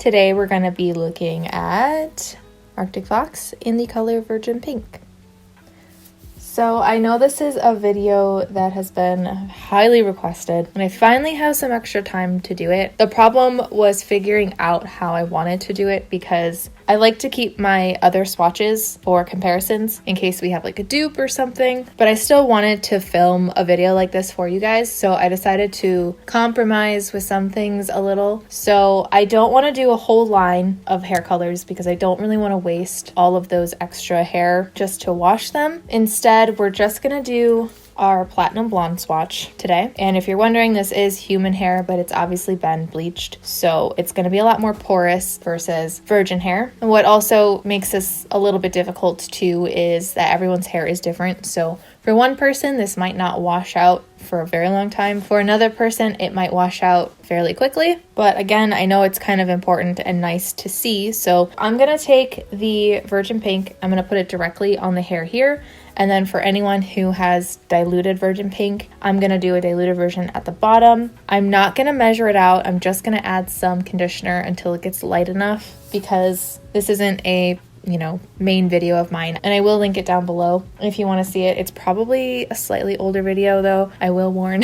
Today we're going to be looking at Arctic Fox in the color Virgin Pink. So I know this is a video that has been highly requested, and I finally have some extra time to do it. The problem was figuring out how I wanted to do it because I like to keep my other swatches for comparisons in case we have like a dupe or something, but I still wanted to film a video like this for you guys, so I decided to compromise with some things a little. So I don't want to do a whole line of hair colors because I don't really want to waste all of those extra hair just to wash them. Instead, we're just gonna do our platinum blonde swatch today. And if you're wondering, this is human hair, but it's obviously been bleached, so it's going to be a lot more porous versus virgin hair. And what also makes this a little bit difficult too is that everyone's hair is different. So for one person, this might not wash out for a very long time. For another person, it might wash out fairly quickly. But again, I know it's kind of important and nice to see. So I'm going to take the Virgin Pink, I'm going to put it directly on the hair here. And then for anyone who has diluted Virgin Pink, I'm going to do a diluted version at the bottom. I'm not going to measure it out. I'm just going to add some conditioner until it gets light enough because this isn't a main video of mine, and I will link it down below if you want to see it. It's probably a slightly older video though, I will warn,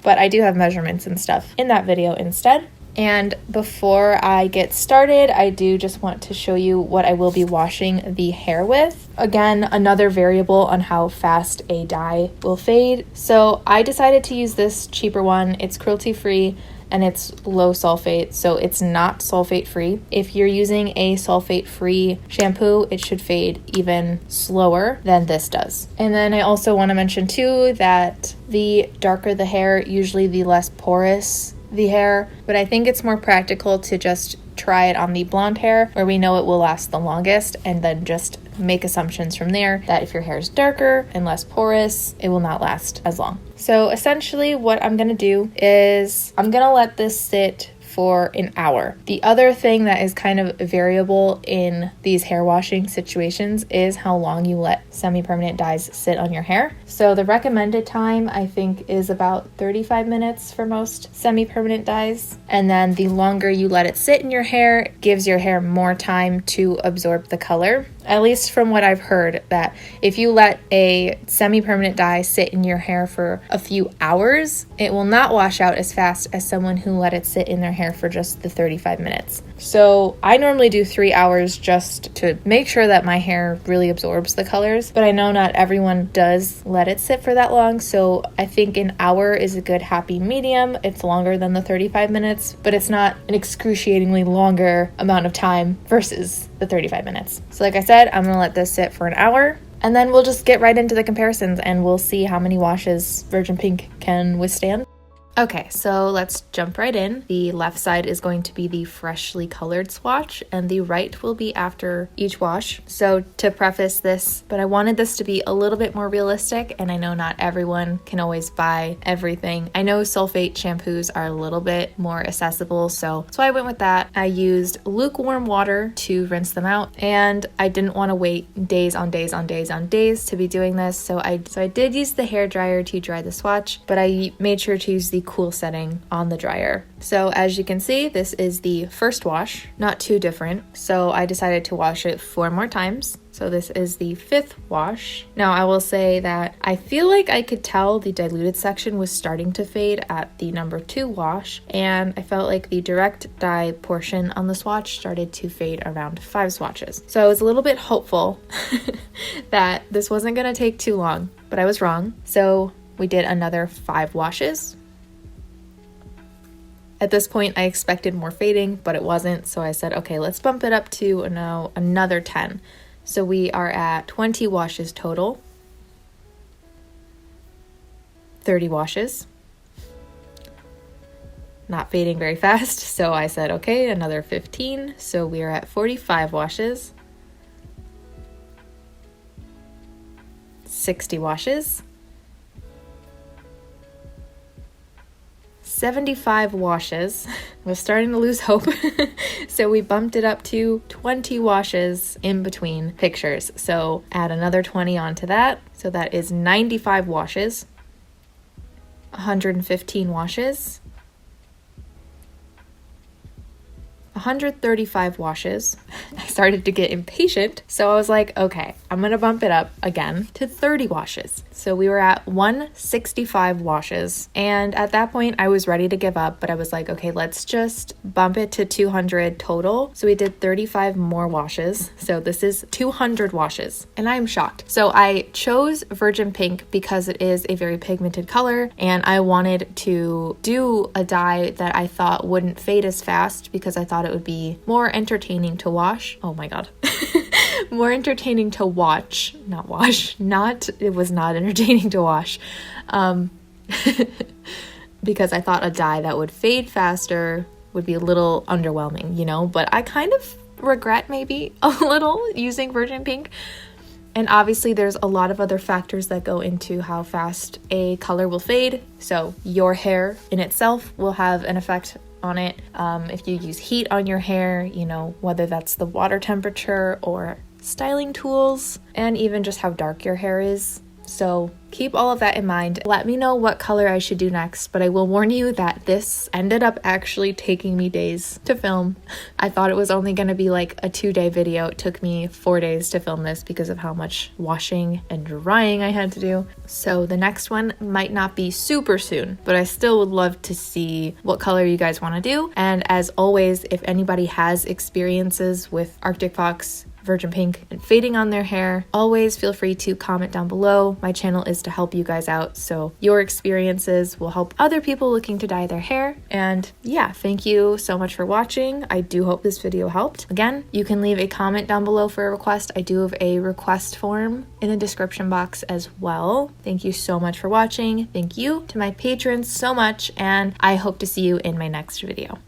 but I do have measurements and stuff in that video instead. And before I get started, I do just want to show you what I will be washing the hair with. Again, another variable on how fast a dye will fade. So I decided to use this cheaper one. It's cruelty-free and it's low sulfate, so it's not sulfate free. If you're using a sulfate free shampoo, it should fade even slower than this does. And then I also want to mention too that the darker the hair, usually the less porous the hair, but I think it's more practical to just try it on the blonde hair where we know it will last the longest, and then just make assumptions from there that if your hair is darker and less porous, it will not last as long. So essentially what I'm going to do is I'm going to let this sit for an hour. The other thing that is kind of variable in these hair washing situations is how long you let semi-permanent dyes sit on your hair. So the recommended time I think is about 35 minutes for most semi-permanent dyes. And then the longer you let it sit in your hair gives your hair more time to absorb the color. At least from what I've heard, that if you let a semi-permanent dye sit in your hair for a few hours, it will not wash out as fast as someone who let it sit in their hair for just the 35 minutes. So I normally do 3 hours just to make sure that my hair really absorbs the colors, but I know not everyone does let it sit for that long, so I think an hour is a good happy medium. It's longer than the 35 minutes, but it's not an excruciatingly longer amount of time versus the 35 minutes. So like I said, I'm gonna let this sit for an hour, and then we'll just get right into the comparisons and we'll see how many washes Virgin Pink can withstand. Okay, so let's jump right in. The left side is going to be the freshly colored swatch, and the right will be after each wash. So to preface this, but I wanted this to be a little bit more realistic, and I know not everyone can always buy everything. I know sulfate shampoos are a little bit more accessible, so that's why I went with that. I used lukewarm water to rinse them out, and I didn't want to wait days on days on days on days to be doing this, so I did use the hair dryer to dry the swatch, but I made sure to use the cool setting on the dryer. So as you can see, this is the first wash, not too different. So I decided to wash it 4 more times. So this is the 5th wash. Now I will say that I feel like I could tell the diluted section was starting to fade at the number 2 wash, and I felt like the direct dye portion on the swatch started to fade around 5 swatches. So I was a little bit hopeful that this wasn't gonna take too long, but I was wrong. So we did another 5 washes. At this point, I expected more fading, but it wasn't, so I said, okay, let's bump it up to now another 10. So we are at 20 washes total, 30 washes. Not fading very fast, so I said, okay, another 15. So we are at 45 washes, 60 washes, 75 washes. I was starting to lose hope. So we bumped it up to 20 washes in between pictures. So add another 20 onto that. So that is 95 washes, 115 washes, 135 washes. I started to get impatient, so I was like, okay, I'm gonna bump it up again to 30 washes. So we were at 165 washes, and at that point I was ready to give up, but I was like, okay, let's just bump it to 200 total. So we did 35 more washes. So this is 200 washes, and I'm shocked. So I chose Virgin Pink because it is a very pigmented color, and I wanted to do a dye that I thought wouldn't fade as fast because I thought it would be more entertaining to wash. Oh my god. More entertaining to watch, not wash. It was not entertaining to wash. Because I thought a dye that would fade faster would be a little underwhelming, you know, but I kind of regret maybe a little using Virgin Pink. And obviously there's a lot of other factors that go into how fast a color will fade. So your hair in itself will have an effect on it. If you use heat on your hair, you know, whether that's the water temperature or styling tools, and even just how dark your hair is. So keep all of that in mind. Let me know what color I should do next, but I will warn you that this ended up actually taking me days to film. I thought it was only going to be like a 2-day video. It took me 4 days to film this because of how much washing and drying I had to do. So the next one might not be super soon, but I still would love to see what color you guys want to do. And as always, if anybody has experiences with Arctic Fox, Virgin Pink, and fading on their hair, always feel free to comment down below. My channel is to help you guys out, so your experiences will help other people looking to dye their hair. And yeah, thank you so much for watching. I do hope this video helped. Again, you can leave a comment down below for a request. I do have a request form in the description box as well. Thank you so much for watching. Thank you to my patrons so much, and I hope to see you in my next video.